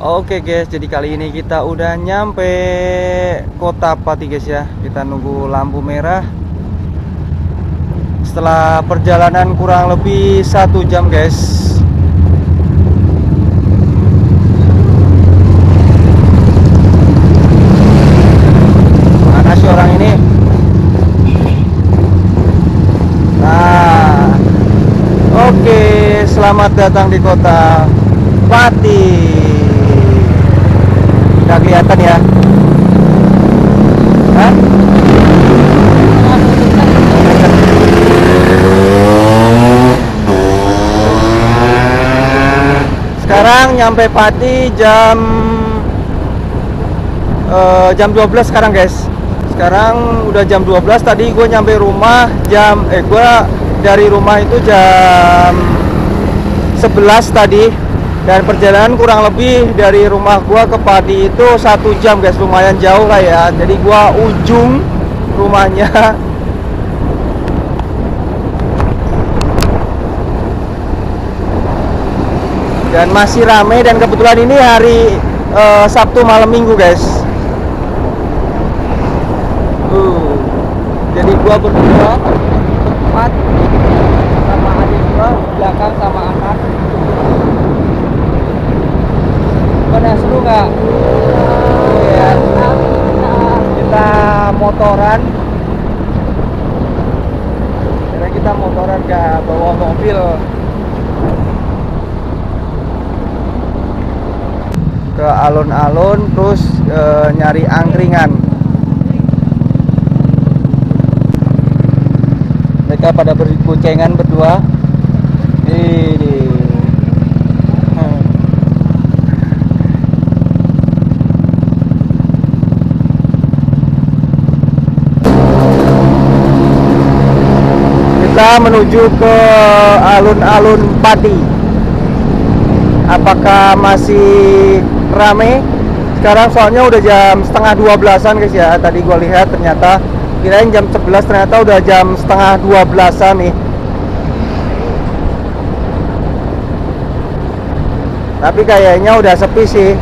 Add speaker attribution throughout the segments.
Speaker 1: Oke guys, jadi kali ini kita udah nyampe kota Pati guys ya. Kita nunggu lampu merah. Setelah perjalanan kurang lebih 1 jam guys. Mana sih orang ini? Nah, oke, selamat datang di kota Pati. Nggak kelihatan ya? Hah? Sekarang nyampe Pati jam 12 sekarang guys. Sekarang udah jam 12. Tadi gue nyampe rumah gue dari rumah itu jam 11 tadi. Dan perjalanan kurang lebih dari rumah gua ke Pati itu 1 jam guys, lumayan jauh lah ya. Jadi gua ujung rumahnya. Dan masih rame, dan kebetulan ini hari Sabtu malam minggu guys. Jadi gua berdua tempat sama adik gua, belakang sama anak. Pada seru nggak? Ya, kita motoran. Karena kita motoran nggak bawa mobil. Ke alun-alun terus nyari angkringan. Mereka pada berboncengan berdua. Ini. Kita menuju ke alun-alun Pati. Apakah masih rame? Sekarang soalnya udah jam setengah 12-an guys ya. Tadi gua lihat ternyata kirain jam 11, ternyata udah jam setengah 12-an nih. Tapi kayaknya udah sepi sih,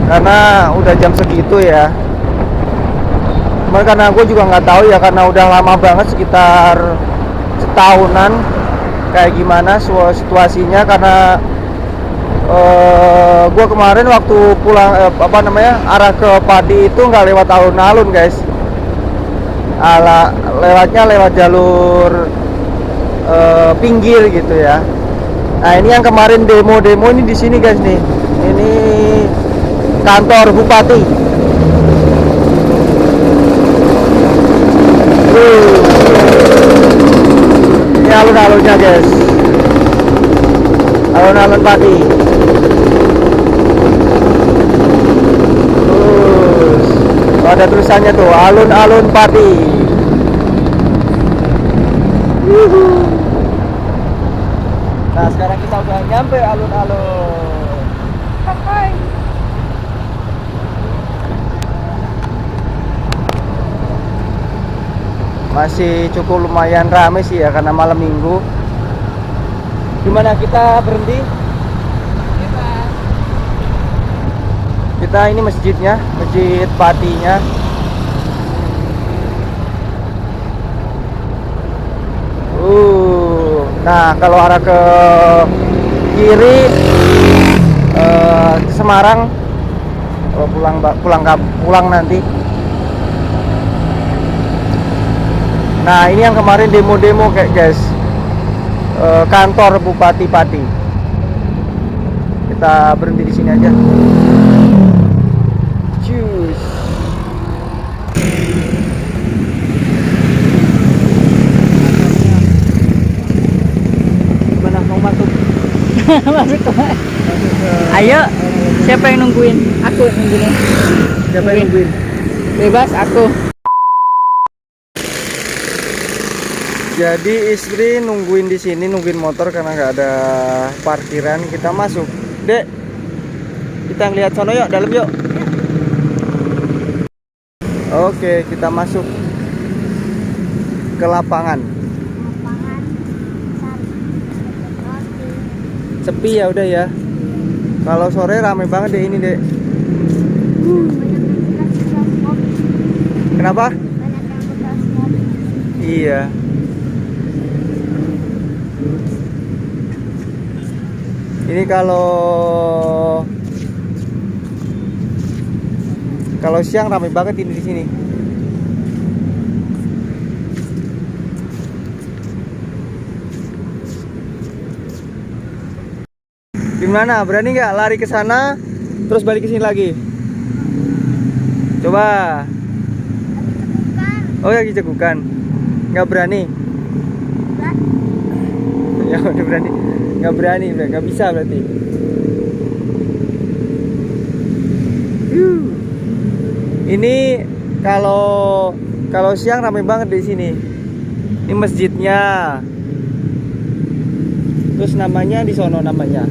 Speaker 1: karena udah jam segitu ya. Cuman karena gue juga nggak tahu ya, karena udah lama banget, sekitar setahunan, kayak gimana situasinya. Karena gue kemarin waktu pulang arah ke Pati itu nggak lewat alun-alun guys, lewatnya lewat jalur pinggir gitu ya. Nah ini yang kemarin demo ini di sini guys nih. Ini kantor Bupati. Ini alun-alunnya guys, alun-alun Pati. Terus ada tulisannya tuh, alun-alun Pati. Nah sekarang kita udah nyampe alun-alun. Hai. Masih cukup lumayan rame sih ya, karena malam minggu. Gimana, kita berhenti? Kita ini masjidnya, masjid Patinya. Nah kalau arah ke kiri Semarang, kalau pulang nanti. Nah ini yang kemarin demo kayak guys, kantor Bupati Pati. Kita berhenti di sini aja. Cus. Gimana, mau masuk?
Speaker 2: Masuk ke. Ayo, siapa yang nungguin? Aku nungguin.
Speaker 1: Siapa yang nungguin?
Speaker 2: Bebas aku.
Speaker 1: Jadi istri nungguin di sini, nungguin motor karena nggak ada parkiran. Kita masuk, Dek. Kita ngeliat sono yuk, dalam yuk. Oke, kita masuk ke lapangan. Sepi ya udah ya. Kalau sore rame banget deh ini deh. Kenapa? Iya. Ini kalau siang ramai banget ini di sini. Gimana? Berani nggak lari ke sana terus balik ke sini lagi? Coba. Oh ya, Cekukan. Nggak berani? Ya udah berani. Nggak berani, nggak bisa berarti. Ini kalau siang ramai banget di sini. Ini masjidnya. Terus namanya di sono namanya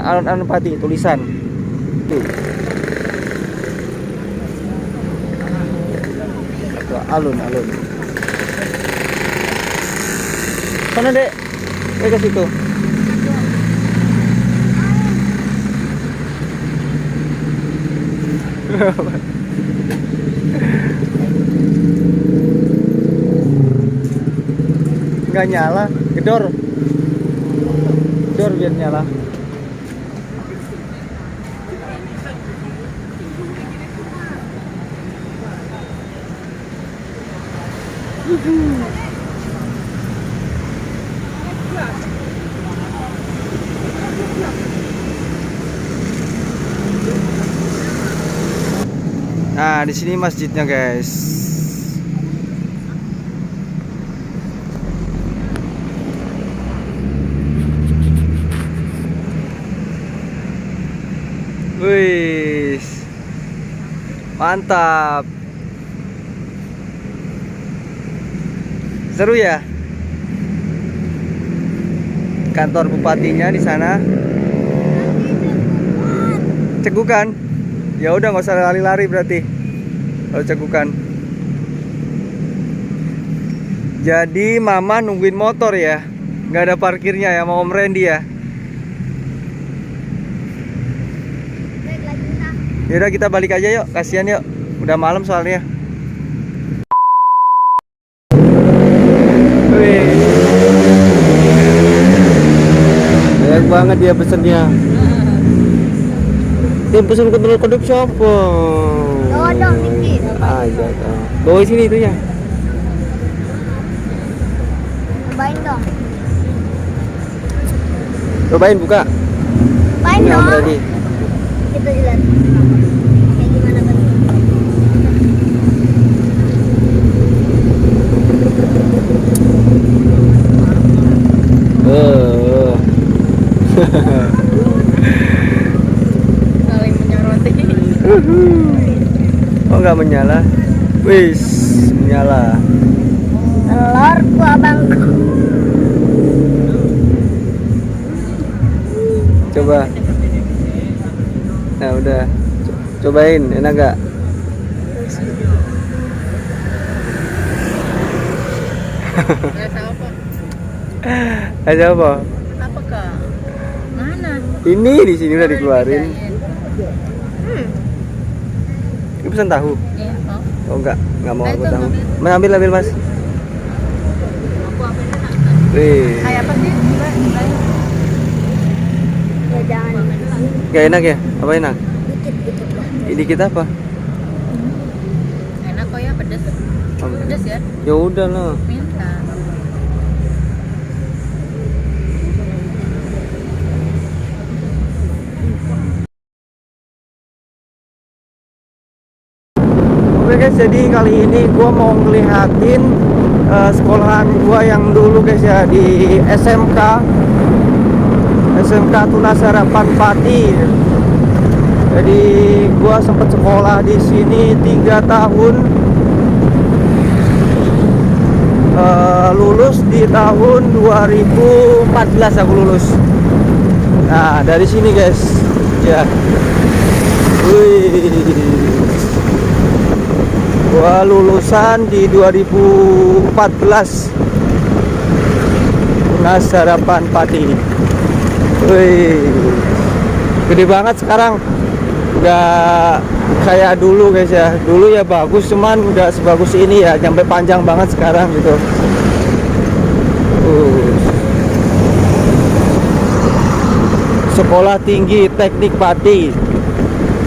Speaker 1: Alun-Alun Pati, tulisan. Tuh. Tuh, alun-alun. Sana dek, ke situ. Nggak nyala, gedor biar nyala. Nah, di sini masjidnya, guys. Wih, mantap. Seru ya? Kantor bupatinya di sana. Cekukan. Ya udah, nggak usah lari-lari berarti. Kalau Cekukan. Jadi mama nungguin motor ya. Nggak ada parkirnya ya, mau Om Randy ya. Yaudah, kita balik aja yuk, kasihan yuk. Udah malam soalnya. Wih, banyak banget dia pesennya. Dia pesen kodok siapa?
Speaker 3: Dodong dikit.
Speaker 1: Aja tuh. Bawa sini itunya.
Speaker 3: Cobain dong.
Speaker 1: Cobain buka.
Speaker 3: Cobain
Speaker 1: Ini Om
Speaker 3: dong.
Speaker 1: Randy.
Speaker 3: Kita lihat. Kayak gimana bentuknya.
Speaker 2: Saling menyoroti.
Speaker 1: Oh, nggak menyala. Wis, menyala.
Speaker 3: Telurku abangku.
Speaker 1: Coba. Nah, udah. Cobain, enak gak?
Speaker 2: Rasa apa?
Speaker 1: Ada apa?
Speaker 2: Apa kak? Mana?
Speaker 1: Ini di sini udah dikeluarin. Ini pesan tahu.
Speaker 2: Iya, mau.
Speaker 1: Oh, enggak mau
Speaker 2: Nah,
Speaker 1: aku
Speaker 2: itu
Speaker 1: tahu.
Speaker 2: ambil.
Speaker 1: Mas, ambil Mas.
Speaker 2: Aku apa enak?
Speaker 1: Wih,
Speaker 2: Kayak apa sih? Coba,
Speaker 3: Ya jangan.
Speaker 1: gak enak ya? Apa enak?
Speaker 3: Dikit lah.
Speaker 1: Dikit apa?
Speaker 2: enak kok ya, pedes.
Speaker 1: Oh,
Speaker 2: Pedes ya?
Speaker 1: ya udah lah.
Speaker 2: Minta.
Speaker 1: Oke guys, jadi kali ini gua mau ngeliatin sekolahan gua yang dulu guys ya, di SMK Tunas Harapan Pati. Jadi gua sempat sekolah di sini 3 tahun. Lulus di tahun 2014 aku lulus. Nah, dari sini guys. Ya. Wih. Gua lulusan di 2014. Tunas Harapan Pati. Wih, gede banget sekarang. Nggak kayak dulu guys ya. Dulu ya bagus, cuman nggak sebagus ini ya. Sampai panjang banget sekarang gitu. Sekolah Tinggi Teknik Pati,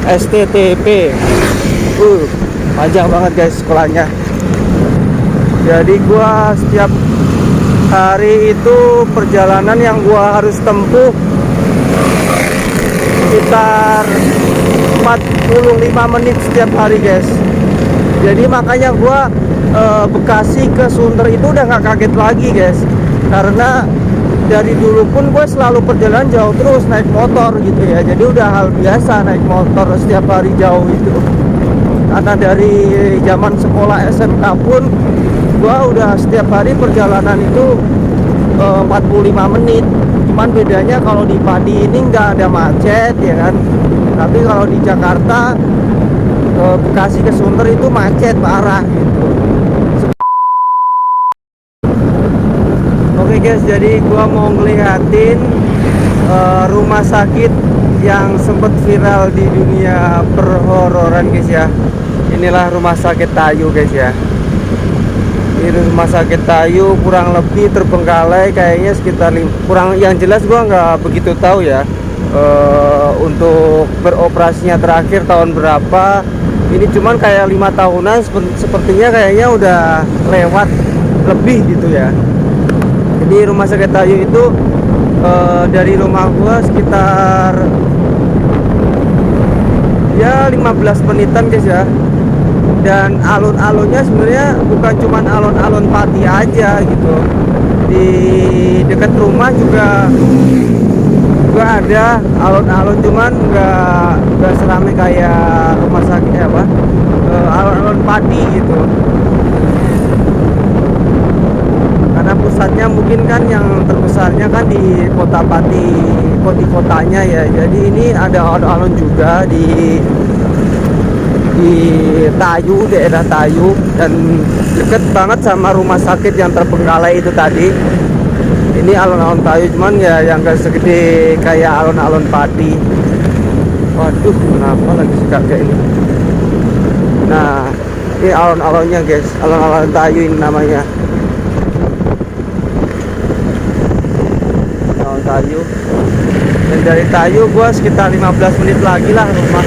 Speaker 1: STTP. Panjang banget guys sekolahnya. Jadi gua setiap hari itu perjalanan yang gua harus tempuh sekitar 45 menit setiap hari guys. Jadi makanya gua Bekasi ke Sunter itu udah nggak kaget lagi guys, karena dari dulu pun gue selalu perjalanan jauh terus naik motor gitu ya. Jadi udah hal biasa naik motor setiap hari jauh itu. Karena dari zaman sekolah SMK pun gue udah setiap hari perjalanan itu 45 menit. Cuman bedanya kalau di Padi ini nggak ada macet ya kan. Tapi kalau di Jakarta ke Bekasi ke Sunter itu macet parah gitu. Oke guys, jadi gua mau ngeliatin rumah sakit yang sempat viral di dunia perhororan guys ya. Inilah rumah sakit Tayu guys ya. Ini rumah sakit Tayu kurang lebih terbengkalai kayaknya sekitar kurang, yang jelas gua nggak begitu tahu ya untuk beroperasinya terakhir tahun berapa. Ini cuman kayak 5 tahunan sepertinya, kayaknya udah lewat lebih gitu ya. Jadi rumah sakit Tayu itu dari rumah gua sekitar ya 15 menitan guys ya. Dan alun-alunnya sebenarnya bukan cuman alun-alun Pati aja gitu. Di dekat rumah juga ada alun-alun, cuman nggak seramai kayak rumah sakit apa alun-alun Pati gitu. Karena pusatnya mungkin kan yang terbesarnya kan di kota Pati, kotanya ya. Jadi ini ada alun-alun juga di Tayu, daerah Tayu, dan deket banget sama rumah sakit yang terbengkalai itu tadi. Ini alun-alun Tayu, cuman ya yang gak segede kayak alun-alun Pati. Waduh, kenapa lagi suka kayak ini? Nah, ini alun-alunnya guys, alun-alun Tayu ini namanya. Tayu. Dan dari Tayu gua sekitar 15 menit lagi lah rumah.